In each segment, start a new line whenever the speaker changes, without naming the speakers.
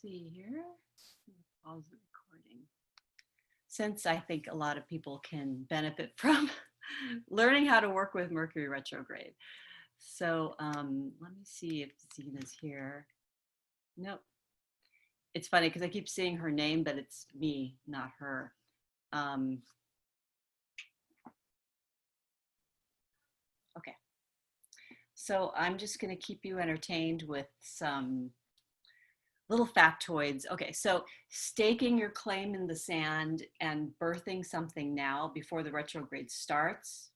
see here. Pause the recording. Since I think a lot of people can benefit from learning how to work with Mercury retrograde. So let me see if Zena's here. Nope. It's funny because I keep seeing her name, but it's me, not her. Okay. So I'm just going to keep you entertained with some little factoids. Okay, so staking your claim in the sand and birthing something now before the retrograde starts,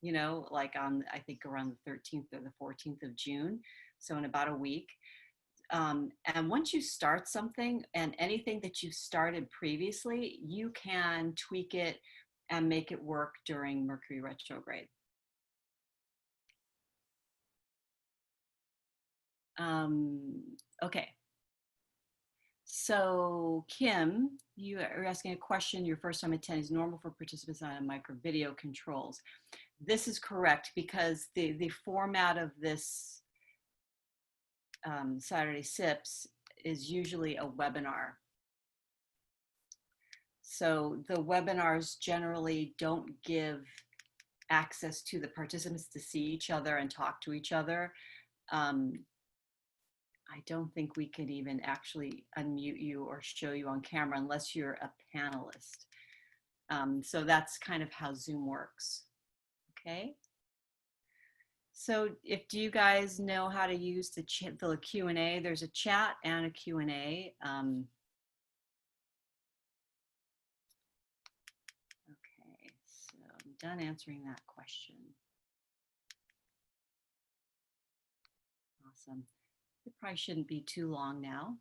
you know, like on, I think around the 13th or the 14th of June. So in about a week. And once you start something and anything that you started previously, you can tweak it and make it work during Mercury retrograde. Okay. So Kim, you are asking a question. Your first time attending is normal for participants on micro video controls. This is correct because the format of this Saturday SIPs is usually a webinar. So the webinars generally don't give access to the participants to see each other and talk to each other. I don't think we could even actually unmute you or show you on camera unless you're a panelist. So that's kind of how Zoom works. Okay. So do you guys know how to use the Q&A? There's a chat and a Q&A. Okay, so I'm done answering that question. Awesome. It probably shouldn't be too long now.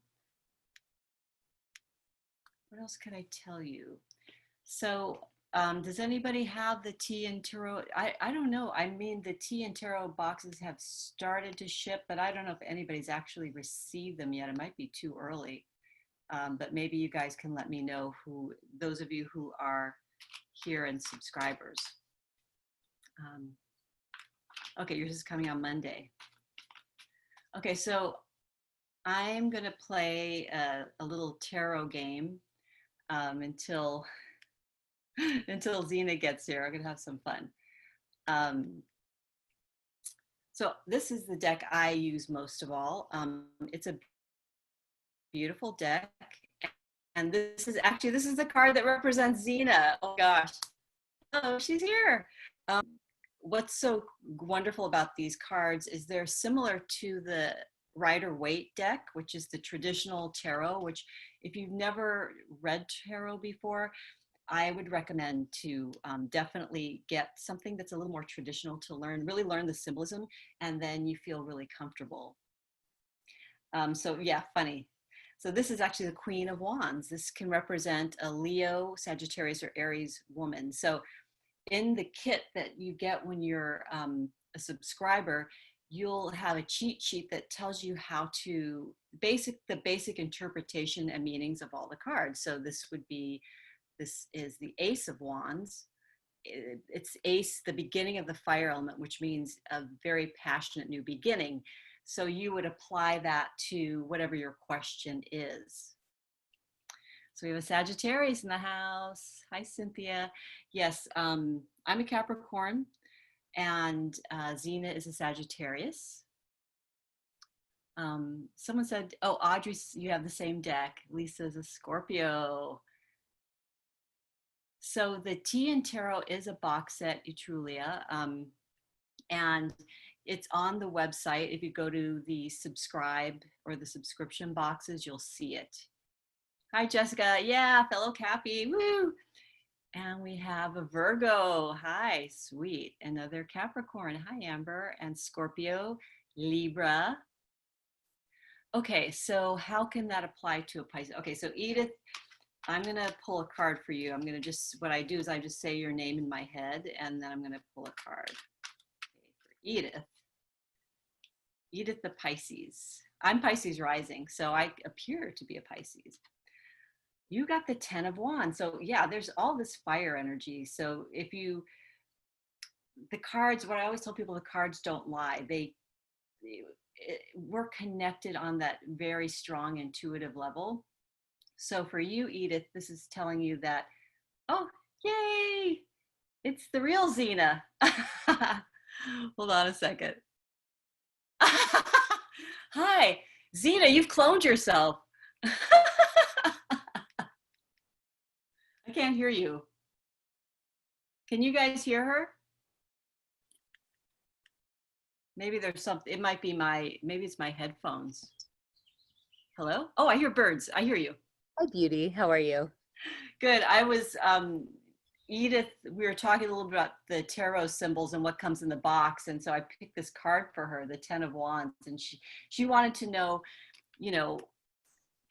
What else could I tell you? So does anybody have the tea and tarot? I don't know. I mean, the tea and tarot boxes have started to ship, but I don't know if anybody's actually received them yet. It might be too early. But maybe you guys can let me know those of you who are here and subscribers. Okay, yours is coming on Monday. Okay, so I'm going to play a little tarot game until Zhena gets here. I'm going to have some fun. So this is the deck I use most of all. It's a beautiful deck. And this is the card that represents Zhena. Oh gosh. Oh, she's here. What's so wonderful about these cards is they're similar to the Rider-Waite deck, which is the traditional tarot, which if you've never read tarot before, I would recommend to definitely get something that's a little more traditional to really learn the symbolism, and then you feel really comfortable. So yeah, funny. So this is actually the Queen of Wands. This can represent a Leo, Sagittarius, or Aries woman. So in the kit that you get when you're a subscriber, you'll have a cheat sheet that tells you how to the basic interpretation and meanings of all the cards. So this is the Ace of Wands. It's Ace, the beginning of the fire element, which means a very passionate new beginning. So you would apply that to whatever your question is. So we have a Sagittarius in the house. Hi, Cynthia. Yes, I'm a Capricorn, and Zhena is a Sagittarius. Someone said, oh, Audrey, you have the same deck. Lisa's a Scorpio. So the Tea and Tarot is a box set, Etrulia, and it's on the website. If you go to the subscribe or the subscription boxes, you'll see it. Hi, Jessica. Yeah, fellow Cappy. Woo! And we have a Virgo. Hi, sweet. Another Capricorn. Hi, Amber. And Scorpio, Libra. Okay, so how can that apply to a Pisces? Okay, so Edith, I'm going to pull a card for you. What I do is I just say your name in my head, and then I'm going to pull a card. Okay, for Edith. Edith the Pisces. I'm Pisces rising, so I appear to be a Pisces. You got the 10 of Wands. So yeah, there's all this fire energy. So the cards, what I always tell people, the cards don't lie. we're connected on that very strong intuitive level. So for you, Edith, this is telling you that, oh, yay, it's the real Zhena. Hold on a second. Hi, Zhena, you've cloned yourself. I can't hear you. Can you guys hear her? Maybe there's something, it might be maybe it's my headphones. Hello? Oh, I hear birds. I hear you.
Hi, Beauty. How are you?
Good. I was, Edith, we were talking a little bit about the tarot symbols and what comes in the box. And so I picked this card for her, the 10 of Wands. And she wanted to know, you know,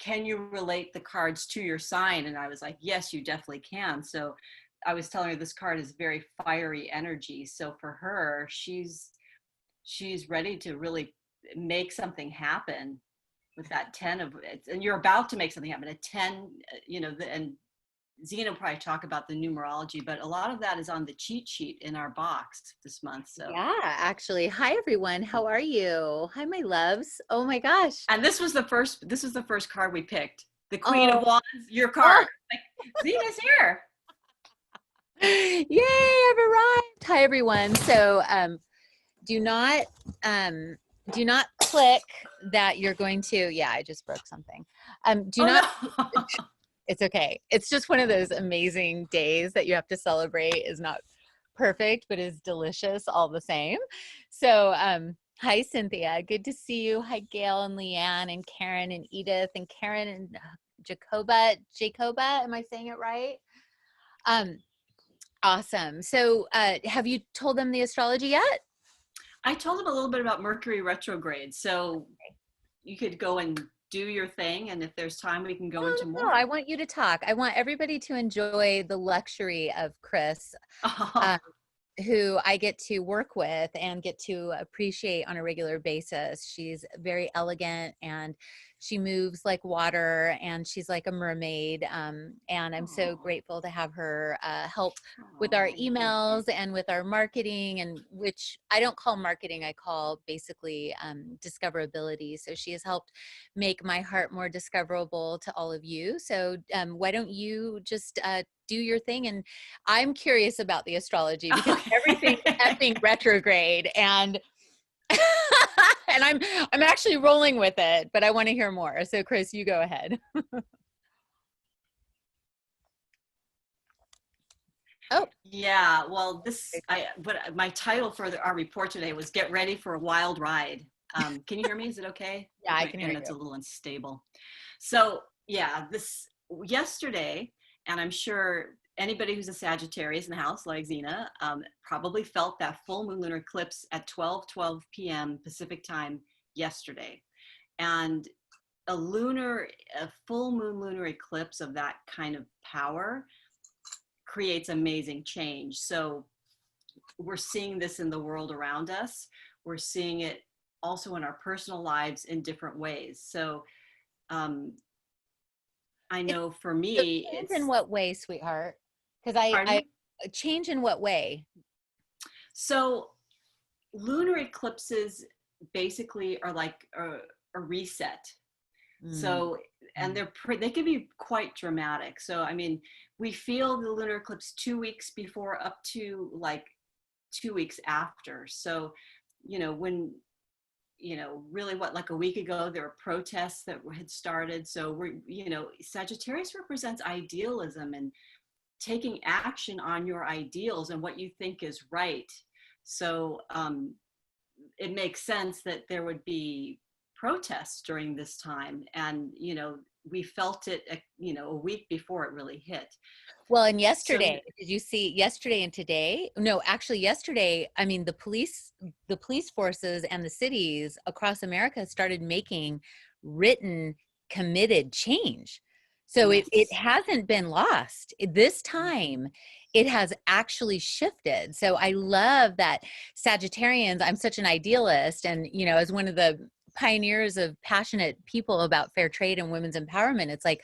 can you relate the cards to your sign? And I was like, yes, you definitely can. So I was telling her this card is very fiery energy. So for her, she's ready to really make something happen with that 10 of it. And you're about to make something happen. A 10, you know, and Zhena will probably talk about the numerology, but a lot of that is on the cheat sheet in our box this month. So
yeah, actually. Hi, everyone. How are you? Hi, my loves. Oh my gosh.
and this was the first card we picked. The Queen of Wands, your card. Like, Zena's here.
Yay, I've arrived. Hi, everyone. So do not click that you're going to, yeah, I just broke something.
No.
It's okay. It's just one of those amazing days that you have to celebrate. Is not perfect, but is delicious all the same. So hi, Cynthia. Good to see you. Hi, Gail and Leanne and Karen and Edith and Karen and Jacoba. Am I saying it right? Awesome. So have you told them the astrology yet?
I told them a little bit about Mercury retrograde. So you could go and do your thing. And if there's time, we can go into more.
No, I want you to talk. I want everybody to enjoy the luxury of Kris. Who I get to work with and get to appreciate on a regular basis. She's very elegant and she moves like water and she's like a mermaid. And I'm so grateful to have her help with our emails and with our marketing, and which I don't call marketing, I call basically discoverability. So she has helped make my heart more discoverable to all of you. So why don't you just do your thing? And I'm curious about the astrology because everything's effing retrograde, and and I'm actually rolling with it, but I want to hear more. So Kris, you go ahead. Oh
yeah, well, but my title for our report today was "Get Ready for a Wild Ride." Can you hear me? Is it okay?
Yeah, I can hear you.
It's a little unstable. So yeah, this yesterday, and I'm sure anybody who's a Sagittarius in the house, like Zhena, probably felt that full moon lunar eclipse at 12 p.m. Pacific time yesterday. And a full moon lunar eclipse of that kind of power creates amazing change. So we're seeing this in the world around us. We're seeing it also in our personal lives in different ways. So I know for me,
change in what way, sweetheart? Because I change in what way?
So lunar eclipses basically are like a reset. So, and they can be quite dramatic. So, I mean, we feel the lunar eclipse 2 weeks before up to like 2 weeks after. So, you know, when, you know, really like a week ago, there were protests that had started. So Sagittarius represents idealism and taking action on your ideals and what you think is right. So it makes sense that there would be protests during this time. And, you know, we felt it, a week before it really hit.
Well, and yesterday, did you see yesterday and today? No, actually yesterday, I mean, the police forces and the cities across America started making written, committed change. So yes. it hasn't been lost. This time it has actually shifted. So I love that Sagittarians, I'm such an idealist, and, you know, as one of the pioneers of passionate people about fair trade and women's empowerment, it's like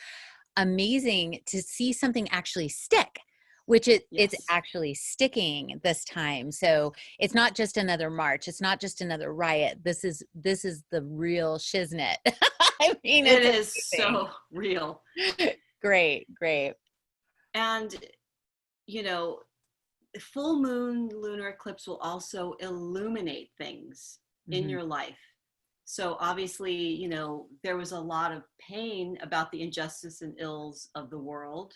amazing to see something actually stick. which it's
Yes.
actually sticking this time. So it's not just another march. It's not just another riot. This is the real shiznit. I mean,
It
it's
is
amazing.
so real.
Great, great.
And, you know, the full moon lunar eclipse will also illuminate things in
Hmm.
your life. So obviously, there was a lot of pain about the injustice and ills of the world.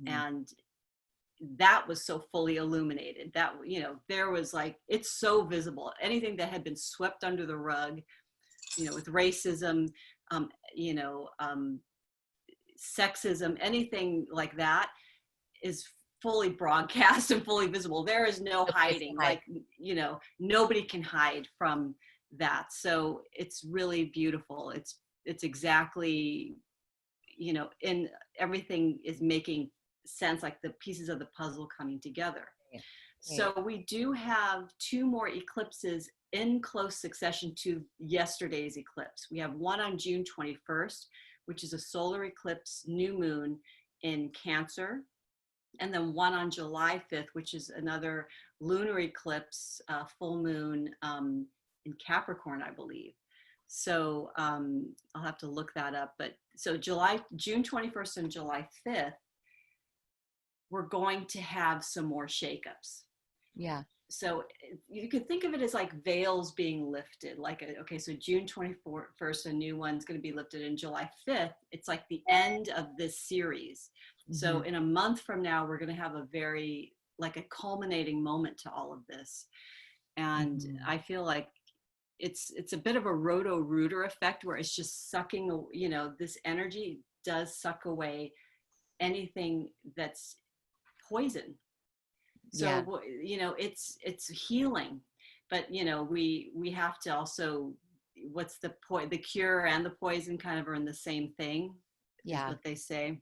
Hmm.
And that was so fully illuminated that, there was like, it's so visible. Anything that had been swept under the rug, with racism, um, you know, um, sexism, anything like that is fully broadcast and fully visible. There is no
No place to
hiding.
hide.
Like, nobody can hide from that. So it's really beautiful. It's exactly, in everything is making sense, like the pieces of the puzzle coming together.
Great, great.
So we do have two more eclipses in close succession to yesterday's eclipse. We have one on June 21st, which is a solar eclipse, new moon in Cancer, and then one on July 5th, which is another lunar eclipse, full moon in Capricorn, I believe. So I'll have to look that up. But so June 21st and July 5th, we're going to have some more shakeups.
Yeah.
So you could think of it as like veils being lifted. Like, okay, so June 21st, a new one's going to be lifted, and July 5th, it's like the end of this series. So
Hmm.
in a month from now, we're going to have like a culminating moment to all of this. And
Hmm.
I feel like it's a bit of a roto-rooter effect where it's just sucking, this energy does suck away anything that's poison.
Yeah.
So it's healing, but we have to also, what's the point, the cure and the poison kind of are in the same thing, is
Yeah.
what they say.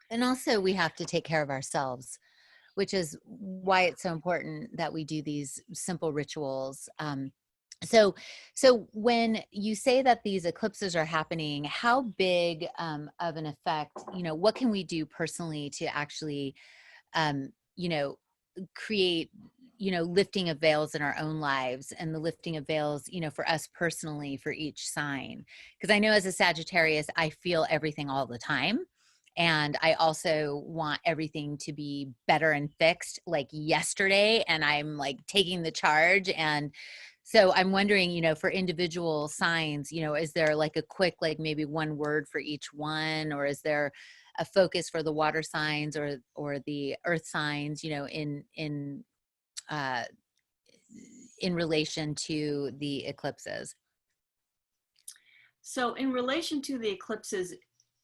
And also we have to take care of ourselves, which is why it's so important that we do these simple rituals. So, so when you say that these eclipses are happening, how big of an effect, what can we do personally to actually, um, you know, create, lifting of veils in our own lives, and the lifting of veils, for us personally, for each sign? Because I know as a Sagittarius, I feel everything all the time. And I also want everything to be better and fixed like yesterday. And I'm like taking the charge. And so I'm wondering, for individual signs, is there like a quick, like maybe one word for each one, or is there a focus for the water signs or the earth signs, uh, in relation to the eclipses?
So in relation to the eclipses,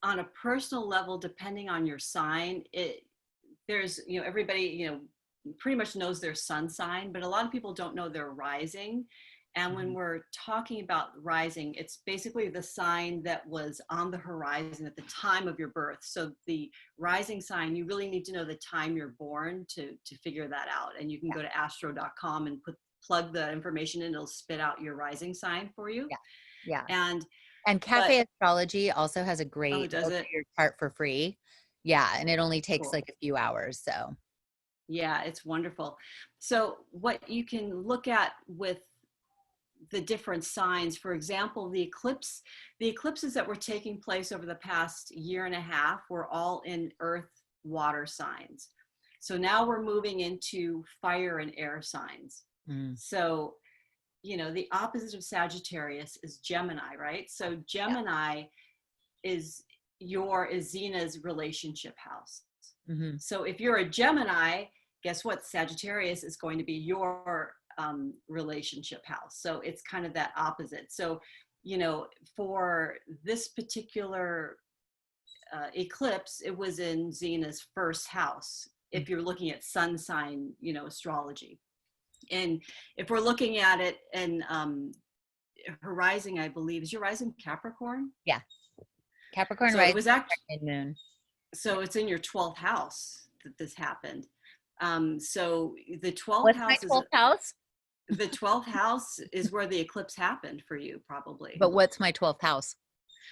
on a personal level, depending on your sign, there's, everybody, pretty much knows their sun sign, but a lot of people don't know their rising. And when
Mhm.
we're talking about rising, it's basically the sign that was on the horizon at the time of your birth. So the rising sign, you really need to know the time you're born to figure that out. And you can go to astro.com and plug the information in, it'll spit out your rising sign for you.
Yeah. Yeah.
And
And
but
Cafe Astrology also has a
oh,
great,
does
they'll do
it?
your chart for free. Yeah. And it only takes
Cool.
like a few hours. So,
Yeah, it's wonderful. So what you can look at with the different signs, for example, the eclipses that were taking place over the past year and a half were all in earth water signs. So now we're moving into fire and air signs.
mm,
So, the opposite of Sagittarius is Gemini, right? So
yeah.
Gemini is is Zena's relationship house.
Hmm.
So if you're a Gemini, guess what? Sagittarius is going to be your relationship house. So it's kind of that opposite. So, for this particular eclipse, it was in Zena's first house, if you're looking at sun sign, astrology. And if we're looking at it in her rising, I believe, is your rising Capricorn?
Yeah. Capricorn
So it
rising,
was actually,
moon.
so it's in your 12th house that this happened. So the 12th
What's my
house is
12th house?
the 12th house is where the eclipse happened for you, probably.
But what's my 12th house?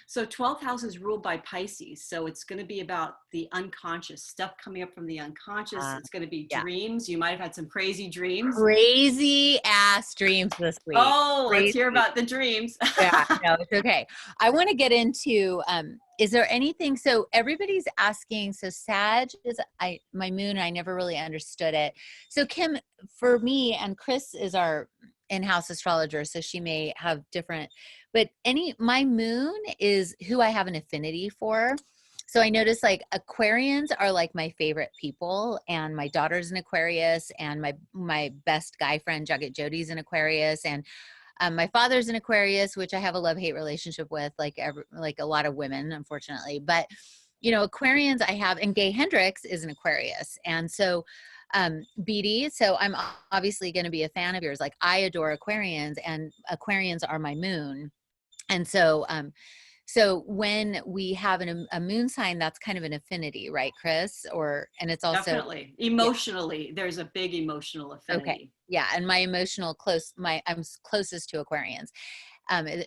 So 12th house is ruled by Pisces. So it's going to be about the unconscious stuff coming up from the unconscious.
Uh,
It's going to be
yeah.
dreams. You might have had some crazy dreams.
Crazy ass dreams this week.
Oh, let's
Crazy.
hear about the dreams.
Yeah, no, it's okay. I want to get into, is there anything, so everybody's asking, so Sag is my moon, I never really understood it. So Kim, for me, and Kris is our in-house astrologer, so she may have different, but my moon is who I have an affinity for. So I notice like Aquarians are like my favorite people, and my daughter's an Aquarius, and my best guy friend Jagat Jody's an Aquarius, and my father's an Aquarius, which I have a love-hate relationship with, like a lot of women, unfortunately. But Aquarians I have, and Gay Hendricks is an Aquarius, and so BD. So I'm obviously going to be a fan of yours. Like I adore Aquarians, and Aquarians are my moon, and so when we have a moon sign, that's kind of an affinity, right, Kris? And it's also,
Definitely.
yeah,
Emotionally, there's a big emotional
okay.
affinity.
Yeah. And I'm closest to Aquarians.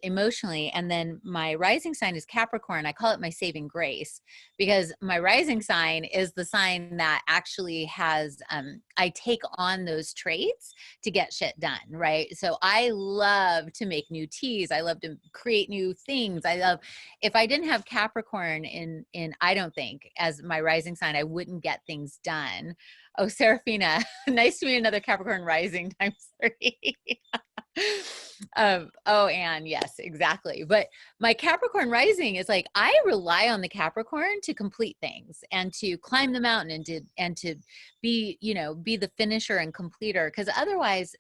Emotionally. And then my rising sign is Capricorn. I call it my saving grace because my rising sign is the sign that actually has, I take on those traits to get shit done, right? So I love to make new teas. I love to create new things. If I didn't have Capricorn I don't think as my rising sign, I wouldn't get things done. Oh, Serafina, nice to meet another Capricorn rising times 3. Anne, yes, exactly. But my Capricorn rising is like I rely on the Capricorn to complete things and to climb the mountain and to be the finisher and completer, because otherwise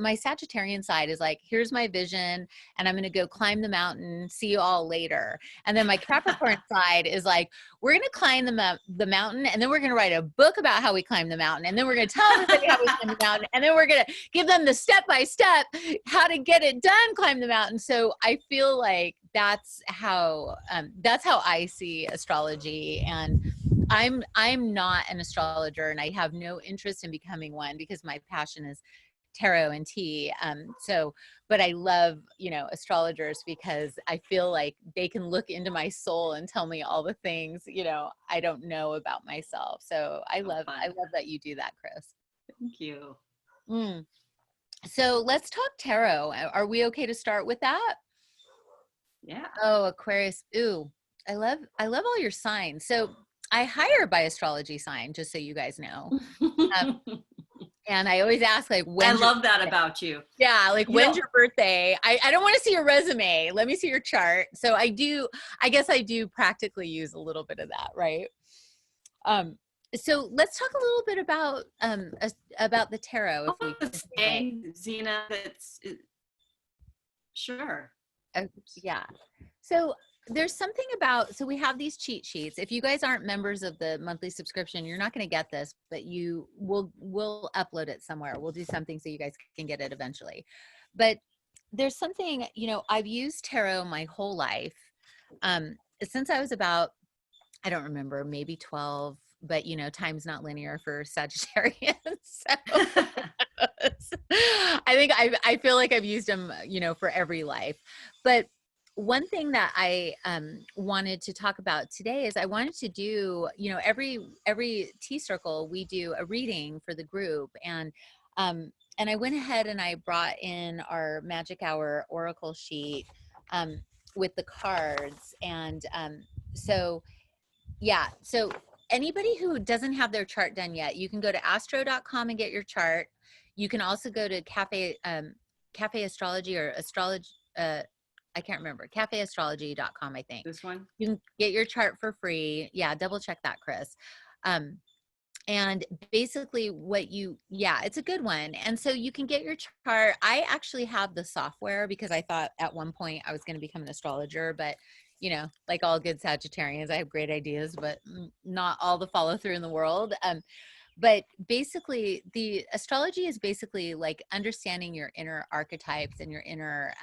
my Sagittarian side is like, here's my vision and I'm going to go climb the mountain, see you all later. And then my Capricorn side is like, we're going to climb the mountain, and then we're going to write a book about how we climb the mountain, and then we're going to tell everybody how we climb the mountain, and then we're going to give them the step by step how to get it done, climb the mountain. So I feel like that's how I see astrology. And I'm not an astrologer, and I have no interest in becoming one because my passion is tarot and tea. But I love, astrologers because I feel like they can look into my soul and tell me all the things, I don't know about myself. So I love that you do that, Kris.
Thank you.
So let's talk tarot. Are we okay to start with that?
Yeah.
Oh, Aquarius. Ooh, I love all your signs. So I hire by astrology sign, just so you guys know. And I always ask, like,
I love that about you.
Yeah, like, when's your birthday? I don't want to see your resume. Let me see your chart. So I guess I do practically use a little bit of that, right? So let's talk a little bit about the tarot.
Zhena, sure.
Yeah. So there's something so we have these cheat sheets. If you guys aren't members of the monthly subscription, you're not going to get this, but we'll upload it somewhere. We'll do something so you guys can get it eventually. But there's something, I've used tarot my whole life. Since I was about, I don't remember, maybe 12, but time's not linear for Sagittarians. So I feel like I've used them, for every life. But one thing that I wanted to talk about today is I wanted to do, every tea circle, we do a reading for the group. And I went ahead and I brought in our Magic Hour Oracle sheet with the cards. And so anybody who doesn't have their chart done yet, you can go to astro.com and get your chart. You can also go to Cafe Astrology or Astrology. I can't remember, cafeastrology.com, I think.
This one?
You can get your chart for free. Yeah, double check that, Kris. And basically it's a good one. And so you can get your chart. I actually have the software because I thought at one point I was going to become an astrologer, but like all good Sagittarians, I have great ideas, but not all the follow through in the world. But basically the astrology is basically like understanding your inner archetypes and your inner,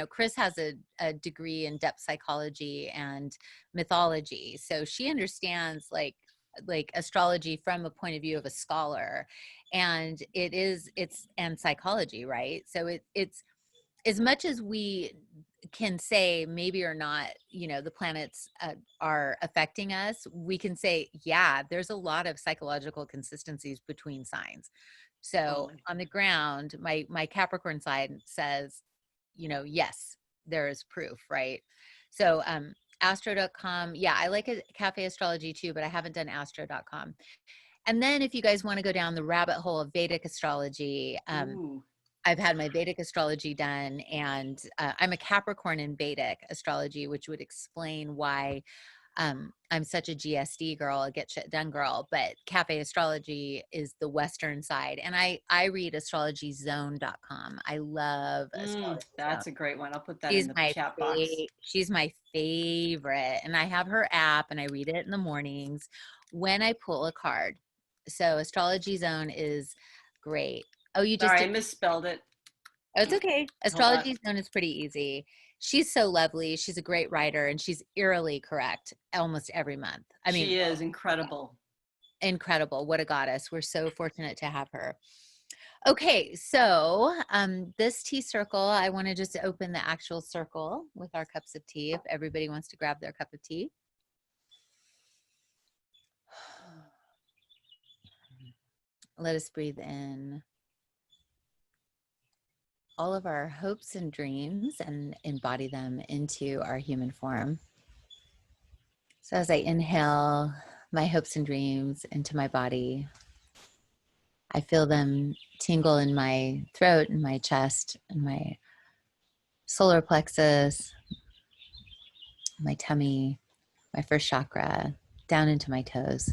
Kris has a degree in depth psychology and mythology. So she understands like astrology from a point of view of a scholar, and it's psychology, right? So it's as much as we can say maybe or not, the planets are affecting us, we can say, yeah, there's a lot of psychological consistencies between signs. So
Totally.
on the ground, my Capricorn side says, yes, there is proof, right? So astro.com, yeah, I like a cafe astrology too, but I haven't done astro.com. And then if you guys want to go down the rabbit hole of Vedic astrology,
Ooh.
I've had my Vedic astrology done, and I'm a Capricorn in Vedic astrology, which would explain why I'm such a GSD girl, a get shit done girl. But cafe astrology is the Western side, and I read astrologyzone.com. I love Astrology Zone.
That's a great one. I'll put that in the chat box.
She's my favorite, and I have her app, and I read it in the mornings when I pull a card. So Astrology Zone is great. Oh, you just
Sorry, I
did.
misspelled it.
Oh, it's okay.
Hold on.
Astrology Zone is pretty easy. She's so lovely. She's a great writer, and she's eerily correct almost every month. I mean,
She is incredible.
incredible. What a goddess. We're so fortunate to have her. Okay, so this tea circle, I want to just open the actual circle with our cups of tea if everybody wants to grab their cup of tea. Let us breathe in all of our hopes and dreams and embody them into our human form. So as I inhale my hopes and dreams into my body, I feel them tingle in my throat and my chest and my solar plexus, my tummy, my first chakra, down into my toes.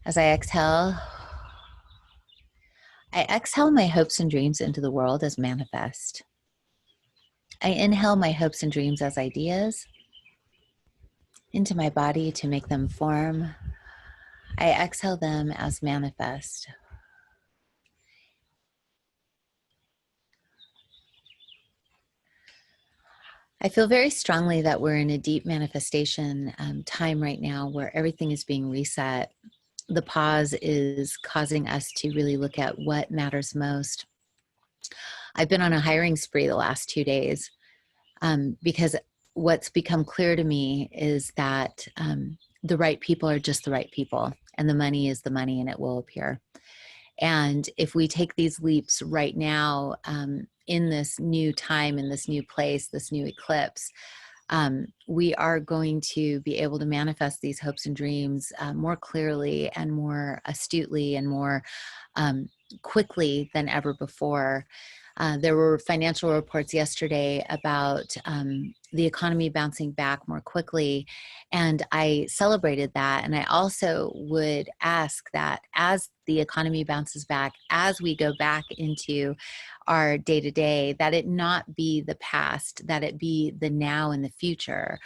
As I exhale my hopes and dreams into the world as manifest. I inhale my hopes and dreams as ideas into my body to make them form. I exhale them as manifest. I feel very strongly that we're in a deep manifestation time right now where everything is being reset. The pause is causing us to really look at what matters most. I've been on a hiring spree the last 2 days because what's become clear to me is that the right people are just the right people, and the money is the money, and it will appear. And if we take these leaps right now in this new time, in this new place, this new eclipse, we are going to be able to manifest these hopes and dreams more clearly and more astutely and more quickly than ever before. There were financial reports yesterday about the economy bouncing back more quickly, and I celebrated that. And I also would ask that as the economy bounces back, as we go back into our day-to-day, that it not be the past, that it be the now and the future.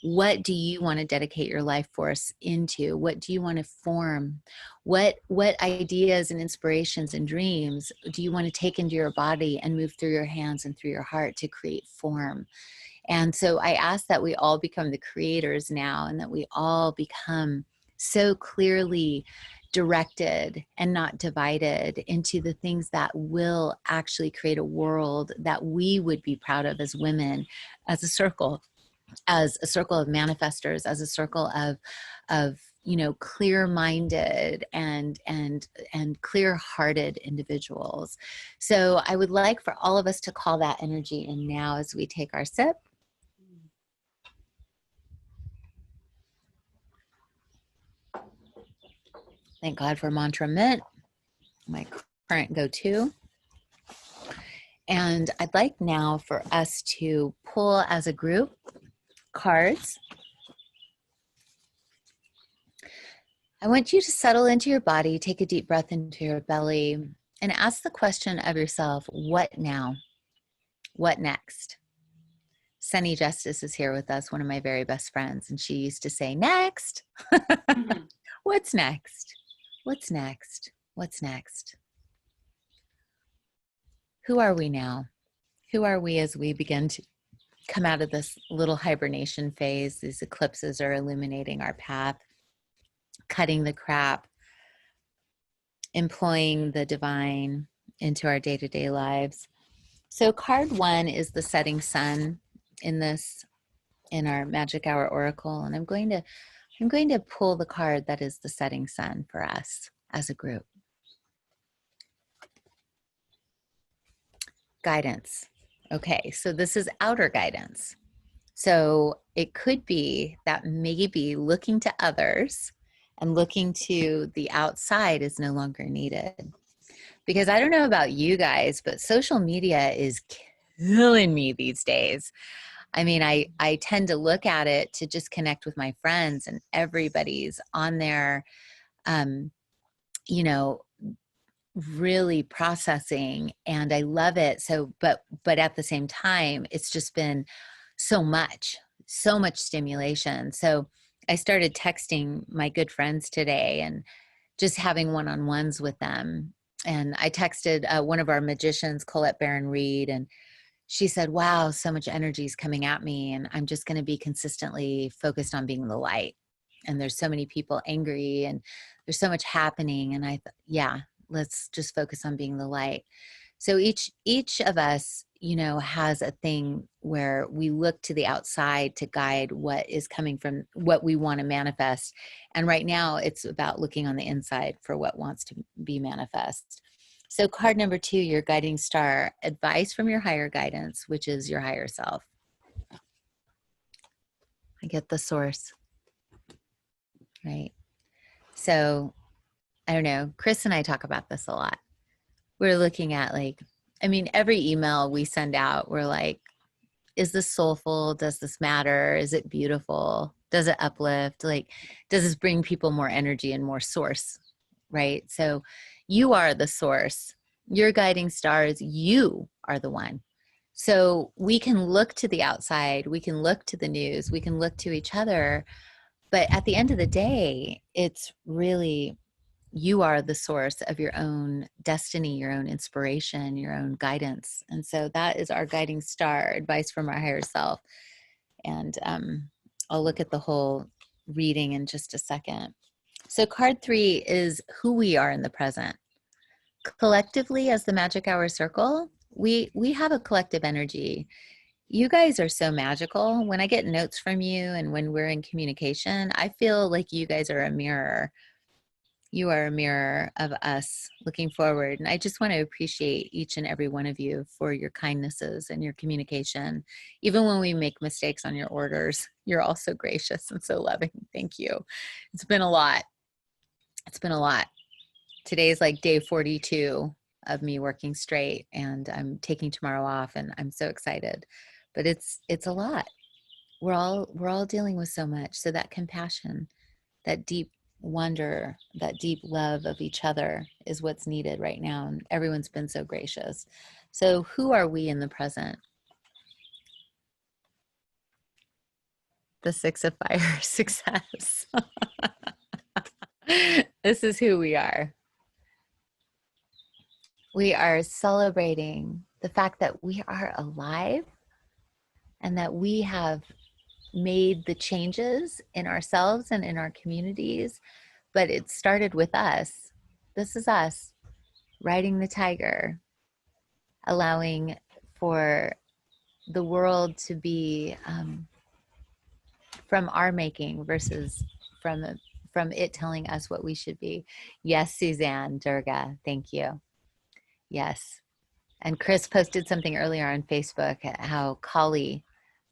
What do you want to dedicate your life force into? What do you want to form? What ideas and inspirations and dreams do you want to take into your body and move through your hands and through your heart to create form? And so I ask that we all become the creators now, and that we all become so clearly directed and not divided into the things that will actually create a world that we would be proud of as women, as a circle of manifestors, as a circle of clear-minded and clear-hearted individuals. So I would like for all of us to call that energy in now as we take our sip. Thank God for Mantra Mint, my current go-to. And I'd like now for us to pull as a group cards. I want you to settle into your body, take a deep breath into your belly, and ask the question of yourself, what now? What next? Sunny Justice is here with us, one of my very best friends, and she used to say, next. Mm-hmm. What's next? What's next? What's next? Who are we now? Who are we as we begin to come out of this little hibernation phase? These eclipses are illuminating our path, cutting the crap, employing the divine into our day-to-day lives. So card 1 is the setting sun. in our Magic Hour Oracle, and I'm going to pull the card that is the setting sun for us as a group. Guidance. Okay, so this is outer guidance. So it could be that maybe looking to others and looking to the outside is no longer needed. Because I don't know about you guys, but social media is killing me these days. I mean, I tend to look at it to just connect with my friends, and everybody's on there, you know, really processing, and I love it. So, but at the same time, it's just been so much stimulation. So I started texting my good friends today and just having one-on-ones with them. And I texted one of our magicians, Colette Barron Reed, and she said, wow, so much energy is coming at me, and I'm just going to be consistently focused on being the light. And there's so many people angry, and there's so much happening. And I thought, yeah, let's just focus on being the light. So each of us, you know, has a thing where we look to the outside to guide what is coming from what we want to manifest. And right now it's about looking on the inside for what wants to be manifest. So card number 2, your guiding star, advice from your higher guidance, which is your higher self. I get the source, right? So I don't know, Kris and I talk about this a lot. We're looking at, like, I mean, every email we send out, we're like, is this soulful? Does this matter? Is it beautiful? Does it uplift? Like, does this bring people more energy and more source, right? So you are the source. Your guiding stars, you are the one. So we can look to the outside, we can look to the news, we can look to each other, but at the end of the day, it's really, you are the source of your own destiny, your own inspiration, your own guidance. And so that is our guiding star, advice from our higher self. And I'll look at the whole reading in just a second. So card 3 is who we are in the present. Collectively, as the Magic Hour Circle, we have a collective energy. You guys are so magical. When I get notes from you and when we're in communication, I feel like you guys are a mirror. You are a mirror of us looking forward. And I just want to appreciate each and every one of you for your kindnesses and your communication. Even when we make mistakes on your orders, you're all so gracious and so loving. Thank you. It's been a lot. It's been a lot. Today's like day 42 of me working straight, and I'm taking tomorrow off, and I'm so excited. But it's a lot. We're all dealing with so much. So that compassion, that deep wonder, that deep love of each other is what's needed right now. And everyone's been so gracious. So who are we in the present? The 6 of Fire, success. This is who we are. We are celebrating the fact that we are alive and that we have made the changes in ourselves and in our communities, but it started with us. This is us riding the tiger, allowing for the world to be from our making versus from it telling us what we should be. Yes, Suzanne, Durga, thank you. Yes. And Kris posted something earlier on Facebook how Kali,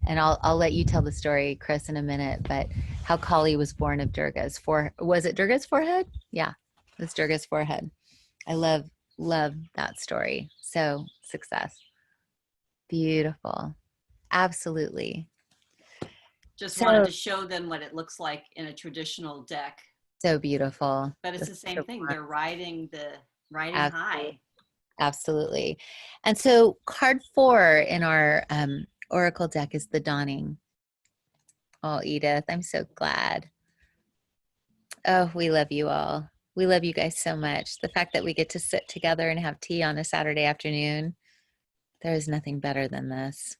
and I'll let you tell the story, Kris, in a minute, but how Kali was born of Durga's was it Durga's forehead? Yeah, it was Durga's forehead. I love that story. So success. Beautiful. Absolutely.
Just wanted to show them what it looks like in a traditional deck.
So beautiful.
But it's the same thing. They're riding high.
Absolutely. And so card 4 in our Oracle deck is the Dawning. Oh, Edith, I'm so glad. Oh, we love you all. We love you guys so much. The fact that we get to sit together and have tea on a Saturday afternoon, there is nothing better than this.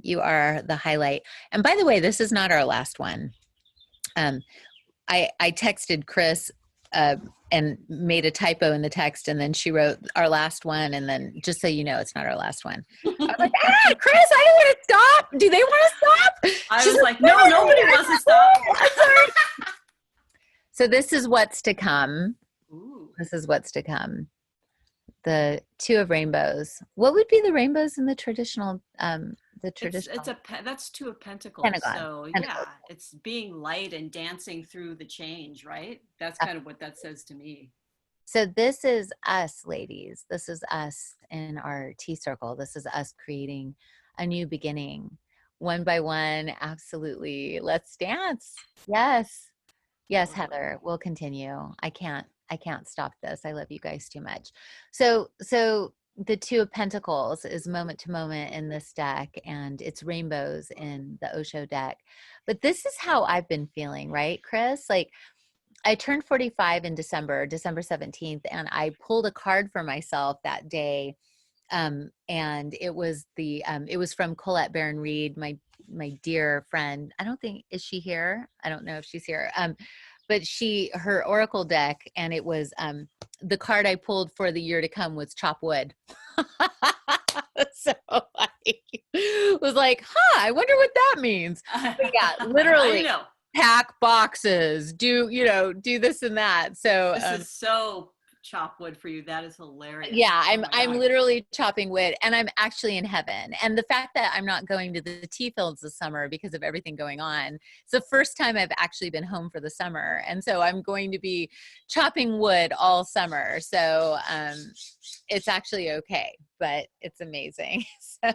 You are the highlight. And by the way, this is not our last one. I texted Kris and made a typo in the text, and then she wrote our last one, and then just so you know, it's not our last one. I was like, Kris, I don't want to stop. Do they want to stop?
I was like, no, nobody wants to stop.
I'm sorry. So this is what's to come.
Ooh.
This is what's to come. The two of rainbows. What would be the rainbows in the traditional?
That's two of pentacles.
Pentagon.
So
Pentagon.
yeah, it's being light and dancing through the change, right? That's kind of what that says to me.
So this is us, ladies. This is us in our tea circle. This is us creating a new beginning, one by one. Absolutely. Let's dance. Yes. Yes, Heather, we'll continue. I can't stop this. I love you guys too much. So the two of pentacles is moment to moment in this deck, and it's rainbows in the Osho deck. But this is how I've been feeling, right, Kris? Like, I turned 45 in December 17th, and I pulled a card for myself that day. And it was it was from Colette Baron Reed, my dear friend. I don't think, is she here? I don't know if she's here. But her oracle deck, and it was the card I pulled for the year to come was chop wood. So I was like, I wonder what that means. But yeah, literally pack boxes, do this and that. So
this is so chop wood for you. That is hilarious.
Yeah, I'm literally chopping wood, and I'm actually in heaven. And the fact that I'm not going to the tea fields this summer because of everything going on, it's the first time I've actually been home for the summer. And so I'm going to be chopping wood all summer. So it's actually okay, but it's amazing. So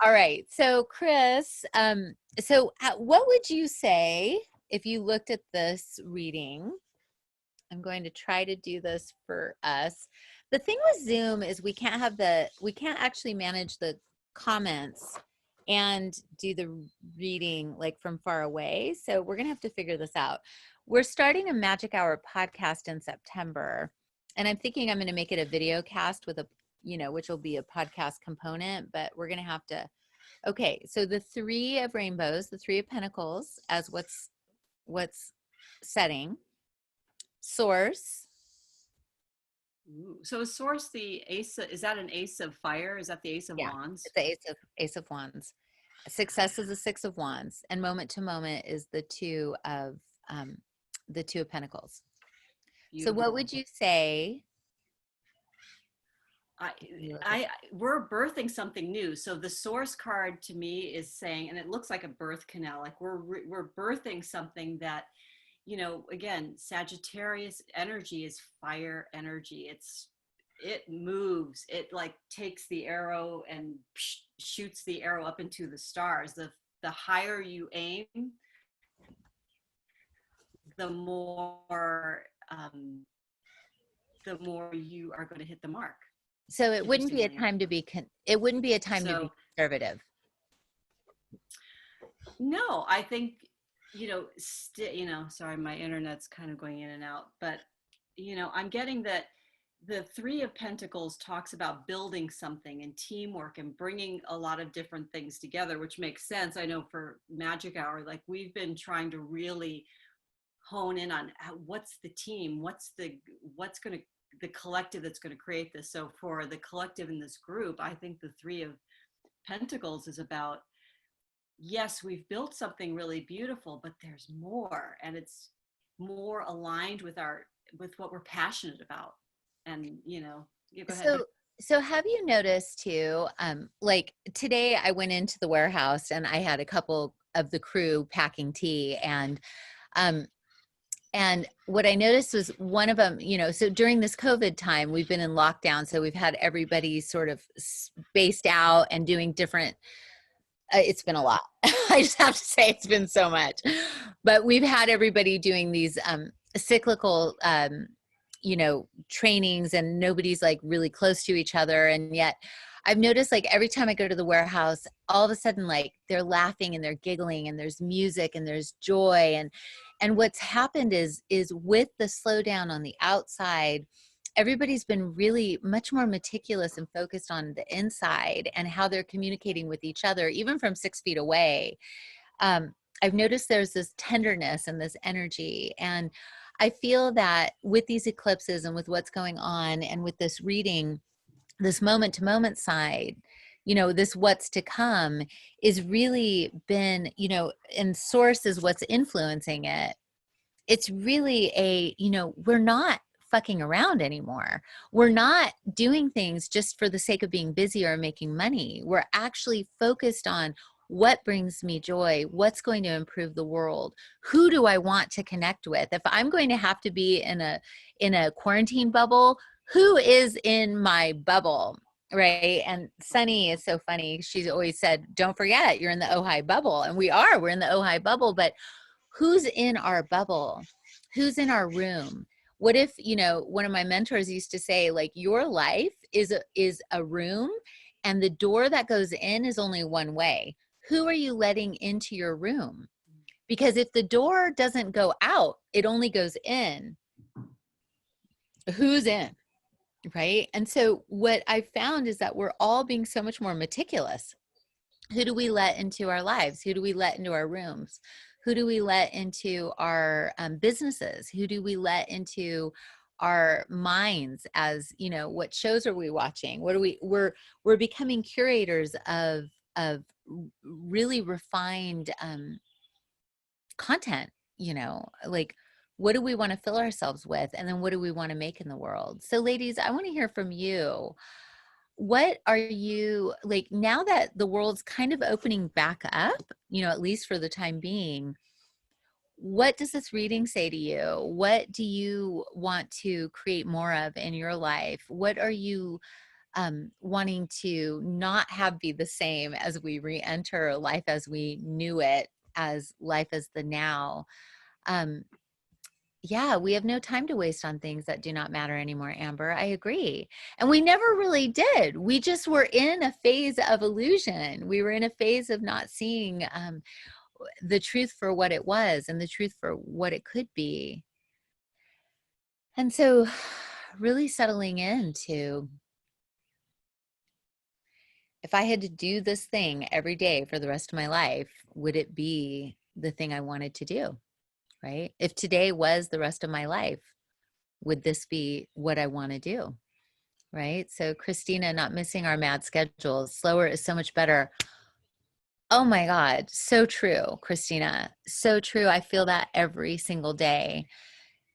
all right. So Kris, what would you say if you looked at this reading? I'm going to try to do this for us. The thing with Zoom is we can't actually manage the comments and do the reading like from far away. So we're going to have to figure this out. We're starting a Magic Hour podcast in September, and I'm thinking I'm going to make it a video cast with which will be a podcast component, but we're going to have to. Okay. So the three of rainbows, the three of pentacles as what's setting. Source.
Ooh. So is Source the ace? Is that an ace of fire? Is that the ace of wands?
It's the ace of wands. Success is the six of wands, and moment to moment is the two of pentacles. Beautiful. So what would you say?
We're birthing something new. So the Source card to me is saying, and it looks like a birth canal, like we're birthing something that, again, Sagittarius energy is fire energy. It moves. It like takes the arrow and shoots the arrow up into the stars. The higher you aim, the more you are going to hit the mark.
So it wouldn't be a time to be conservative.
No, I think, sorry, my internet's kind of going in and out, but, I'm getting that the Three of Pentacles talks about building something and teamwork and bringing a lot of different things together, which makes sense. I know for Magic Hour, like we've been trying to really hone in on what's the team, what's the collective that's going to create this. So for the collective in this group, I think the Three of Pentacles is about, yes, we've built something really beautiful, but there's more, and it's more aligned with what we're passionate about. And go ahead.
So have you noticed too, like today I went into the warehouse and I had a couple of the crew packing tea, and what I noticed was one of them, so during this COVID time, we've been in lockdown. So we've had everybody sort of spaced out and doing different, it's been a lot. I just have to say it's been so much, but we've had everybody doing these cyclical, trainings, and nobody's like really close to each other. And yet I've noticed like every time I go to the warehouse, all of a sudden, like they're laughing and they're giggling and there's music and there's joy. And what's happened is with the slowdown on the outside, everybody's been really much more meticulous and focused on the inside and how they're communicating with each other, even from 6 feet away. I've noticed there's this tenderness and this energy. And I feel that with these eclipses and with what's going on and with this reading, this moment to moment side, you know, this what's to come is really been, you know, and source is what's influencing it. It's really a, you know, we're not fucking around anymore. We're not doing things just for the sake of being busy or making money. We're actually focused on what brings me joy, what's going to improve the world, who do I want to connect with. If I'm going to have to be in a quarantine bubble, who is in my bubble? Right. And Sunny is so funny. She's always said, don't forget you're in the Ojai bubble. And we're in the Ojai bubble, but who's in our bubble? Who's in our room? What if, you know, one of my mentors used to say, like, your life is a room and the door that goes in is only one way. Who are you letting into your room? Because if the door doesn't go out, it only goes in. Who's in? Right? And so what I found is that we're all being so much more meticulous. Who do we let into our lives? Who do we let into our rooms? Who do we let into our businesses? Who do we let into our minds? As you know, what shows are we watching? What are we're becoming curators of really refined content, you know, like, what do we want to fill ourselves with? And then what do we want to make in the world? So ladies, I want to hear from you. What are you, like, now that the world's kind of opening back up, you know, at least for the time being, what does this reading say to you? What do you want to create more of in your life? What are you wanting to not have be the same as we re-enter life as we knew it, as life as the now? Yeah, we have no time to waste on things that do not matter anymore, Amber. I agree. And we never really did. We just were in a phase of illusion. We were in a phase of not seeing the truth for what it was and the truth for what it could be. And so really settling into, if I had to do this thing every day for the rest of my life, would it be the thing I wanted to do? Right? If today was the rest of my life, would this be what I want to do? Right? So Christina, not missing our mad schedules. Slower is so much better. Oh my God. So true, Christina. So true. I feel that every single day.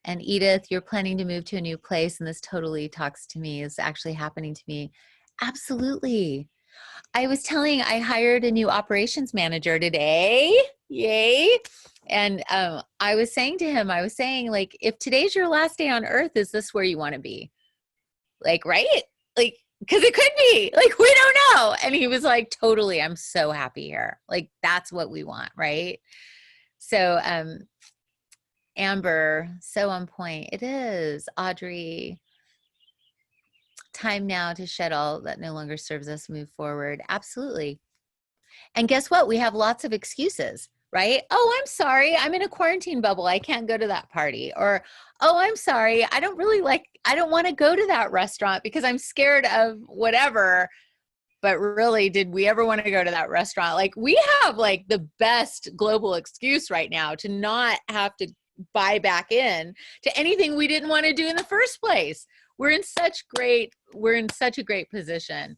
And Edith, you're planning to move to a new place, and this totally talks to me, is actually happening to me. Absolutely. I hired a new operations manager today. Yay. And I was saying to him, like, if today's your last day on earth, is this where you want to be? Like, right? Like, because it could be, like, we don't know. And he was like, totally, I'm so happy here. Like, that's what we want, right? So Amber, so on point. It is. Audrey, time now to shed all that no longer serves us, move forward. Absolutely. And guess what? We have lots of excuses, right? Oh, I'm sorry. I'm in a quarantine bubble. I can't go to that party. Or, oh, I'm sorry. I don't want to go to that restaurant because I'm scared of whatever. But really, did we ever want to go to that restaurant? Like, we have like the best global excuse right now to not have to buy back in to anything we didn't want to do in the first place. We're in such a great position.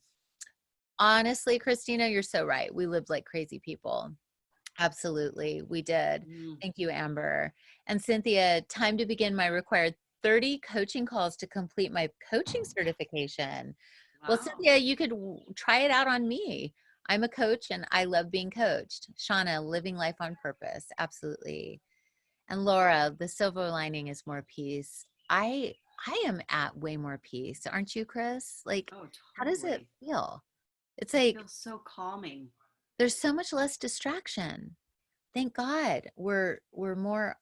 Honestly, Christina, you're so right. We lived like crazy people. Absolutely, we did. Thank you, Amber. And Cynthia, time to begin my required 30 coaching calls to complete my coaching certification. Wow. Well, Cynthia, you could try it out on me. I'm a coach and I love being coached. Shauna, living life on purpose. Absolutely. And Laura, the silver lining is more peace. I am at way more peace. Aren't you, Kris? Like, oh, totally. How does it feel? It's like,
feels so calming.
There's so much less distraction. Thank God we're more,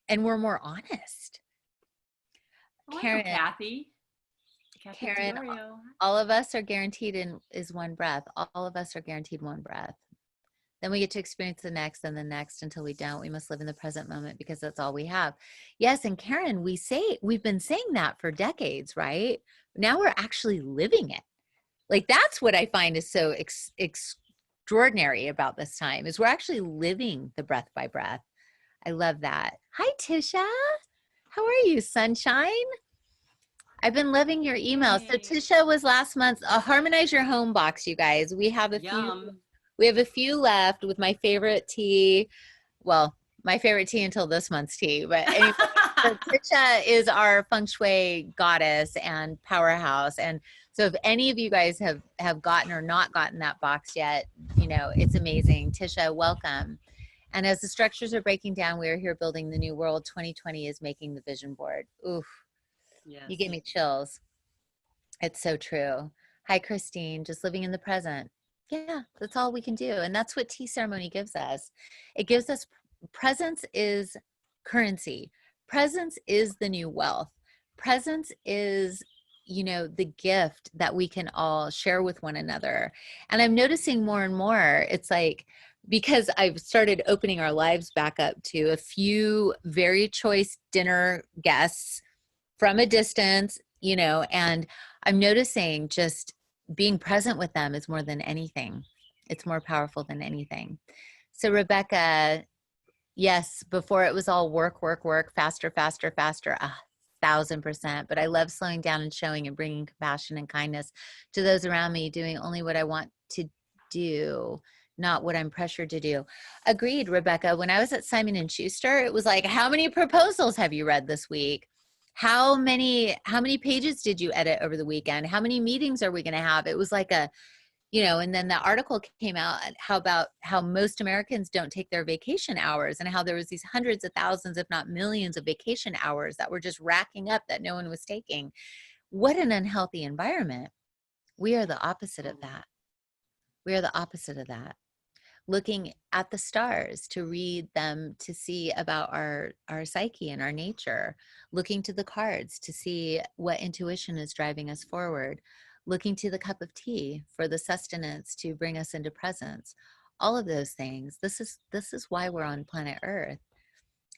and we're more honest.
Karen, Kathy,
Karen, all of us are guaranteed is one breath. All of us are guaranteed one breath. Then we get to experience the next and the next until we don't. We must live in the present moment because that's all we have. Yes, and Karen, we've been saying that for decades, right? Now we're actually living it. Like, that's what I find is so extraordinary about this time, is we're actually living the breath by breath. I love that. Hi, Tisha. How are you, sunshine? I've been loving your emails. So
Hey.
Tisha was last month. Harmonize Your Home box, you guys. We have a few.
Yum.
We have a few left with my favorite tea. Well, my favorite tea until this month's tea. But anyway, so Tisha is our feng shui goddess and powerhouse. And so if any of you guys have gotten or not gotten that box yet, you know, it's amazing. Tisha, welcome. And as the structures are breaking down, we are here building the new world. 2020 is making the vision board. Oof.
Yes.
You gave me chills. It's so true. Hi, Christine, just living in the present. Yeah, that's all we can do. And that's what tea ceremony gives us. It gives us presence is currency. Presence is the new wealth. Presence is, you know, the gift that we can all share with one another. And I'm noticing more and more, it's like, because I've started opening our lives back up to a few very choice dinner guests from a distance, you know, and I'm noticing just being present with them is more than anything. It's more powerful than anything. So Rebecca, yes, before it was all work, work, work, faster, faster, faster, 1,000%. But I love slowing down and showing and bringing compassion and kindness to those around me, doing only what I want to do, not what I'm pressured to do. Agreed, Rebecca. When I was at Simon and Schuster, it was like, how many proposals have you read this week? How many pages did you edit over the weekend? How many meetings are we going to have? It was like a, you know, and then the article came out about how most Americans don't take their vacation hours and how there was these hundreds of thousands, if not millions of vacation hours that were just racking up that no one was taking. What an unhealthy environment. We are the opposite of that. We are the opposite of that. Looking at the stars to read them, to see about our psyche and our nature, looking to the cards to see what intuition is driving us forward, looking to the cup of tea for the sustenance to bring us into presence. All of those things. This is why we're on planet Earth.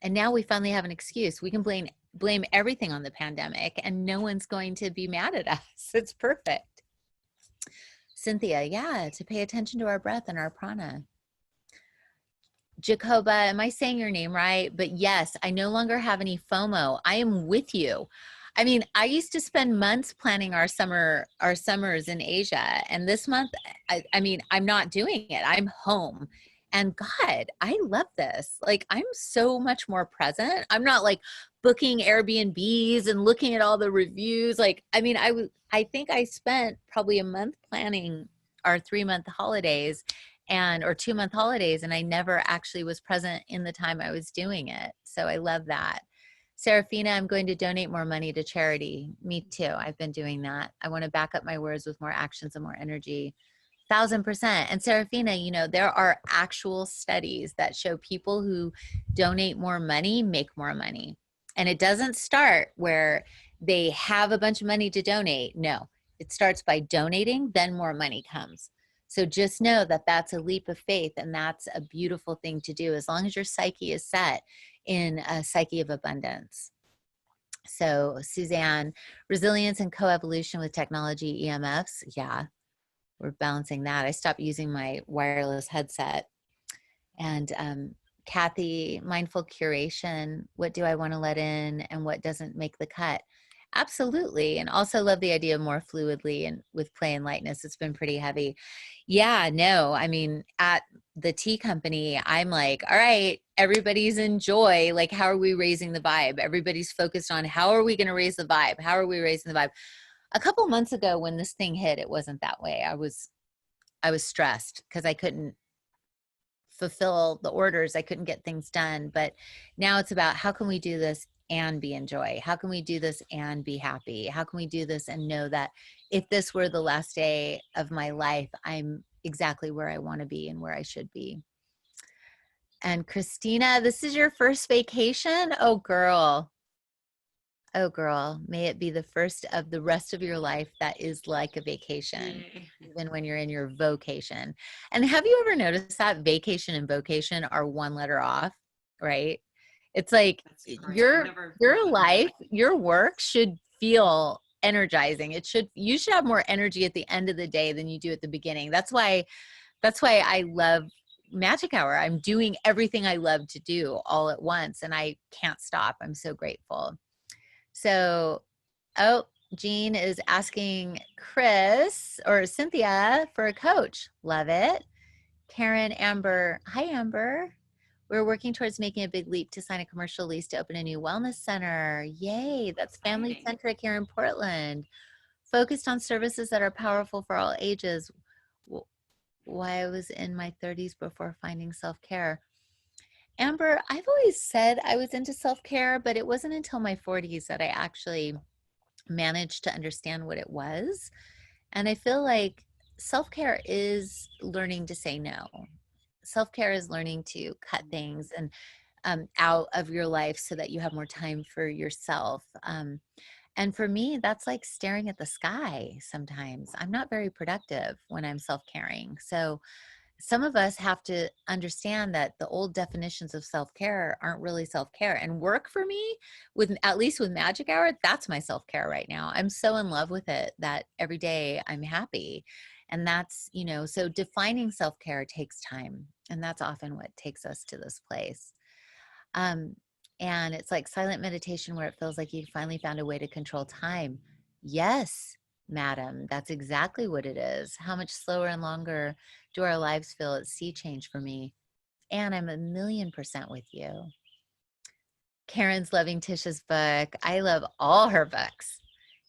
And now we finally have an excuse. We can blame everything on the pandemic and no one's going to be mad at us. It's perfect. Cynthia, yeah, to pay attention to our breath and our prana. Jacoba, am I saying your name right? But yes, I no longer have any FOMO. I am with you. I mean, I used to spend months planning our summers in Asia. And this month, I mean, I'm not doing it. I'm home. And God, I love this. Like, I'm so much more present. I'm not like booking Airbnbs and looking at all the reviews. Like, I mean, I think I spent probably a month planning our 3-month holidays or 2-month holidays, and I never actually was present in the time I was doing it. So I love that. Serafina, I'm going to donate more money to charity. Me too. I've been doing that. I want to back up my words with more actions and more energy. 1,000%. And Serafina, you know, there are actual studies that show people who donate more money make more money. And it doesn't start where they have a bunch of money to donate. No, it starts by donating, then more money comes. So just know that that's a leap of faith, and that's a beautiful thing to do as long as your psyche is set in a psyche of abundance. So Suzanne, resilience and coevolution with technology, EMFs. Yeah, we're balancing that. I stopped using my wireless headset. And Kathy, mindful curation. What do I want to let in and what doesn't make the cut? Absolutely. And also love the idea of more fluidly and with play and lightness. It's been pretty heavy. Yeah, no, I mean, at the tea company, I'm like, all right, everybody's in joy. Like, how are we raising the vibe? Everybody's focused on how are we going to raise the vibe? How are we raising the vibe? A couple months ago when this thing hit, it wasn't that way. I was stressed because I couldn't fulfill the orders. I couldn't get things done. But now it's about how can we do this and be in joy? How can we do this and be happy? How can we do this and know that if this were the last day of my life, I'm exactly where I want to be and where I should be. And Christina, this is your first vacation? Oh, girl. Oh, girl, may it be the first of the rest of your life that is like a vacation, even when you're in your vocation. And have you ever noticed that vacation and vocation are one letter off, right? It's like your life, your work should feel energizing. You should have more energy at the end of the day than you do at the beginning. That's why I love magic hour. I'm doing everything I love to do all at once, and I can't stop. I'm so grateful. So, oh, Jean is asking Kris or Cynthia for a coach. Love it. Karen, Amber. Hi, Amber. We're working towards making a big leap to sign a commercial lease to open a new wellness center. Yay. That's family centric here in Portland. Focused on services that are powerful for all ages. Why I was in my 30s before finding self-care. Amber, I've always said I was into self-care, but it wasn't until my 40s that I actually managed to understand what it was. And I feel like self-care is learning to say no. Self-care is learning to cut things and out of your life so that you have more time for yourself. And for me, that's like staring at the sky sometimes. I'm not very productive when I'm self-caring. So some of us have to understand that the old definitions of self-care aren't really self-care. And work for me, with at least with Magic Hour, that's my self-care right now. I'm so in love with it that every day I'm happy. And that's, you know, so defining self-care takes time. And that's often what takes us to this place. And it's like silent meditation where it feels like you finally found a way to control time. Yes, madam, that's exactly what it is. How much slower and longer do our lives feel at sea change for me? And I'm 1,000,000% with you. Karen's loving Tisha's book. I love all her books.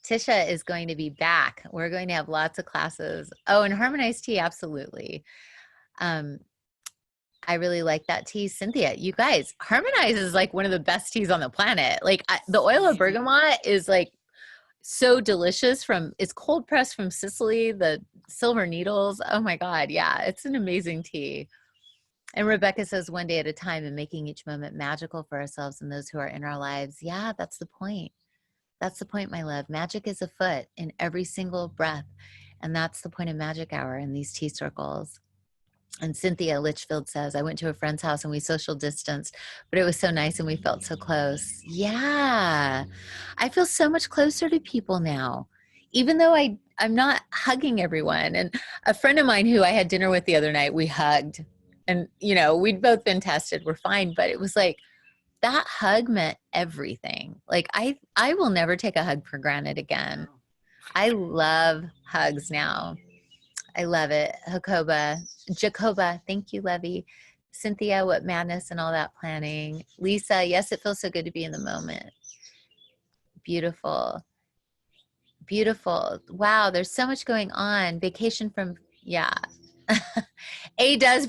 Tisha is going to be back. We're going to have lots of classes. Oh, and harmonized tea, absolutely. I really like that tea. Cynthia, you guys, Harmonize is like one of the best teas on the planet. Like the oil of bergamot is like so delicious it's cold pressed from Sicily, the silver needles. Oh my God. Yeah, it's an amazing tea. And Rebecca says 1 day at a time and making each moment magical for ourselves and those who are in our lives. Yeah, that's the point. That's the point, my love. Magic is afoot in every single breath. And that's the point of Magic Hour in these tea circles. And Cynthia Litchfield says, I went to a friend's house and we social distanced, but it was so nice and we felt so close. Yeah, I feel so much closer to people now, even though I'm not hugging everyone. And a friend of mine who I had dinner with the other night, we hugged. And, you know, we'd both been tested. We're fine. But it was like, that hug meant everything. Like, I will never take a hug for granted again. I love hugs now. I love it. Jacoba, thank you, Levy. Cynthia, what madness and all that planning. Lisa, yes, it feels so good to be in the moment. Beautiful. Beautiful. Wow, there's so much going on. Vacation from, yeah. A does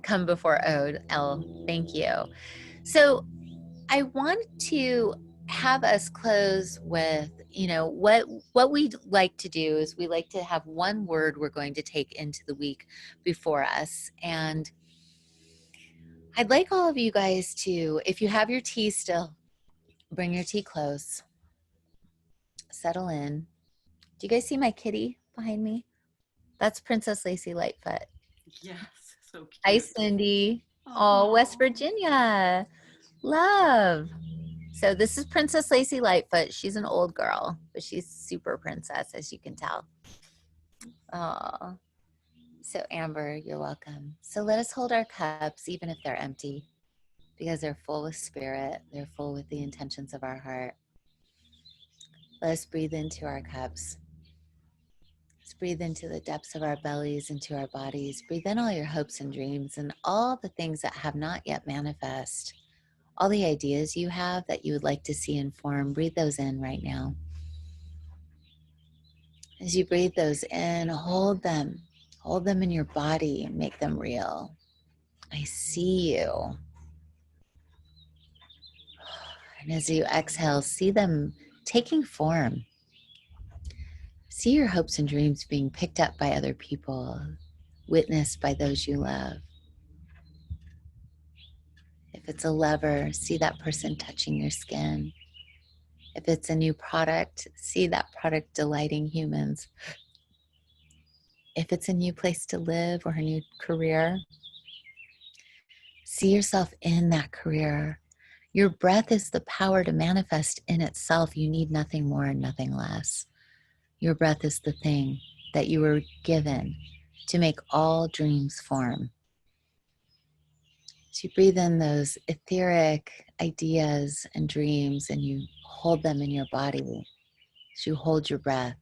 come before O, L, thank you. So I want to have us close with, you know, what we'd like to do is we like to have one word we're going to take into the week before us. And I'd like all of you guys to, if you have your tea still, bring your tea close, settle in. Do you guys see my kitty behind me? That's Princess Lacey Lightfoot.
Yes, so cute.
Hi, Cindy. Oh, West Virginia. Love. So this is Princess Lacey Lightfoot. She's an old girl, but she's super princess, as you can tell. Oh, so Amber, you're welcome. So let us hold our cups, even if they're empty, because they're full with spirit. They're full with the intentions of our heart. Let us breathe into our cups. Let's breathe into the depths of our bellies, into our bodies. Breathe in all your hopes and dreams and all the things that have not yet manifest. All the ideas you have that you would like to see in form, breathe those in right now. As you breathe those in, hold them in your body and make them real. I see you. And as you exhale, see them taking form. See your hopes and dreams being picked up by other people, witnessed by those you love. If it's a lover, see that person touching your skin. If it's a new product, see that product delighting humans. If it's a new place to live or a new career, see yourself in that career. Your breath is the power to manifest in itself. You need nothing more and nothing less. Your breath is the thing that you were given to make all dreams form. So you breathe in those etheric ideas and dreams and you hold them in your body. So you hold your breath.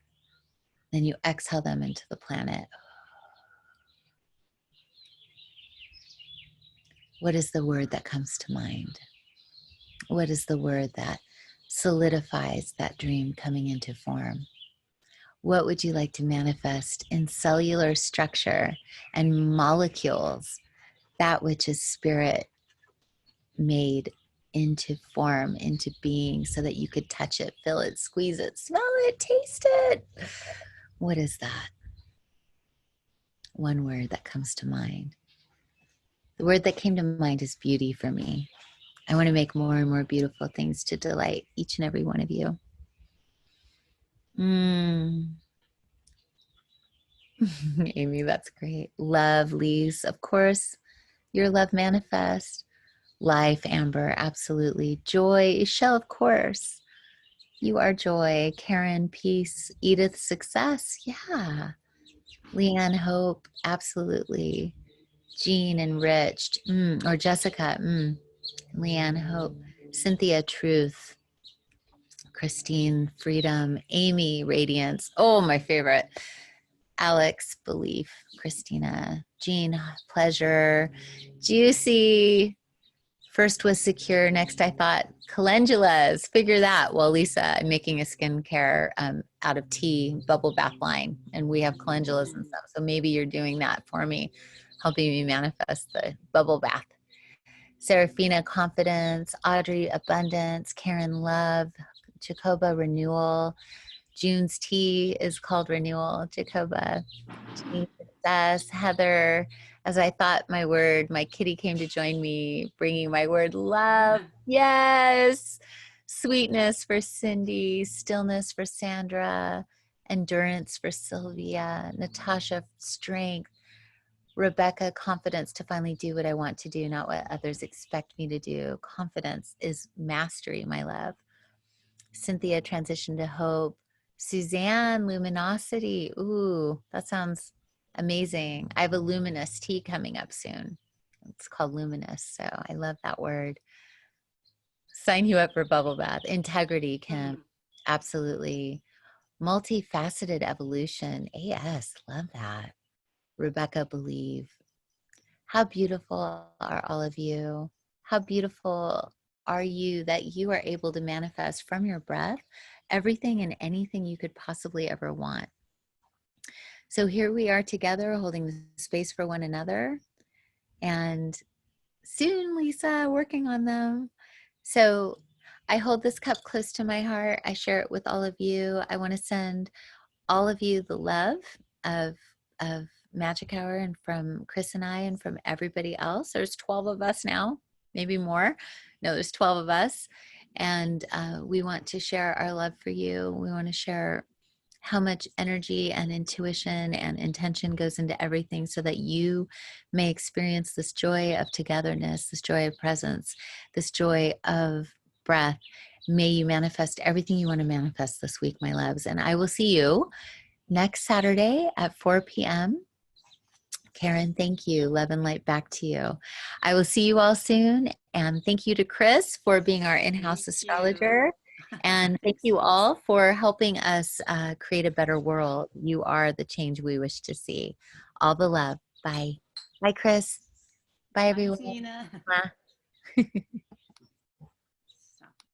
Then you exhale them into the planet. What is the word that comes to mind? What is the word that solidifies that dream coming into form? What would you like to manifest in cellular structure and molecules, that which is spirit made into form, into being, so that you could touch it, feel it, squeeze it, smell it, taste it? What is that? One word that comes to mind. The word that came to mind is beauty for me. I want to make more and more beautiful things to delight each and every one of you. Amy, that's great. Love, Lise, of course, your love manifest. Life, Amber, absolutely. Joy, Shell, of course. You are joy. Karen, peace. Edith, success. Yeah. Leanne, hope, absolutely. Jean, enriched. Or Jessica, Leanne, hope. Cynthia, truth. Christine, freedom. Amy, radiance. Oh, my favorite. Alex, belief. Christina, Jean, pleasure. Juicy. First was secure. Next, I thought calendulas. Figure that. Well, Lisa, I'm making a skincare out of tea bubble bath line, and we have calendulas and stuff. So maybe you're doing that for me, helping me manifest the bubble bath. Serafina, confidence. Audrey, abundance. Karen, love. Jacoba, renewal. June's tea is called renewal. Jacoba, Jean, success. Heather, as I thought my word, my kitty came to join me, bringing my word love. Yes. Sweetness for Cindy, stillness for Sandra, endurance for Sylvia, Natasha, strength. Rebecca, confidence to finally do what I want to do, not what others expect me to do. Confidence is mastery, my love. Cynthia, transition to hope. Suzanne, luminosity. Ooh, that sounds amazing. I have a luminous tea coming up soon. It's called luminous, so I love that word. Sign you up for bubble bath. Integrity, Kim. Absolutely. Multifaceted evolution. AS, love that. Rebecca, believe. How beautiful are all of you? How beautiful are you that you are able to manifest from your breath everything and anything you could possibly ever want. So here we are together holding the space for one another, and soon, Lisa, working on them. So I hold this cup close to my heart. I share it with all of you. I want to send all of you the love of Magic Hour, and from Kris and I, and from everybody else. There's 12 of us now, maybe more. No, there's 12 of us. And we want to share our love for you. We want to share how much energy and intuition and intention goes into everything, so that you may experience this joy of togetherness, this joy of presence, this joy of breath. May you manifest everything you want to manifest this week, my loves. And I will see you next Saturday at 4 p.m. Karen, thank you. Love and light back to you. I will see you all soon. And thank you to Kris for being our in-house astrologer. And thank you all for helping us create a better world. You are the change we wish to see. All the love. Bye. Bye, Kris. Bye, everyone.
Bye, Zhena.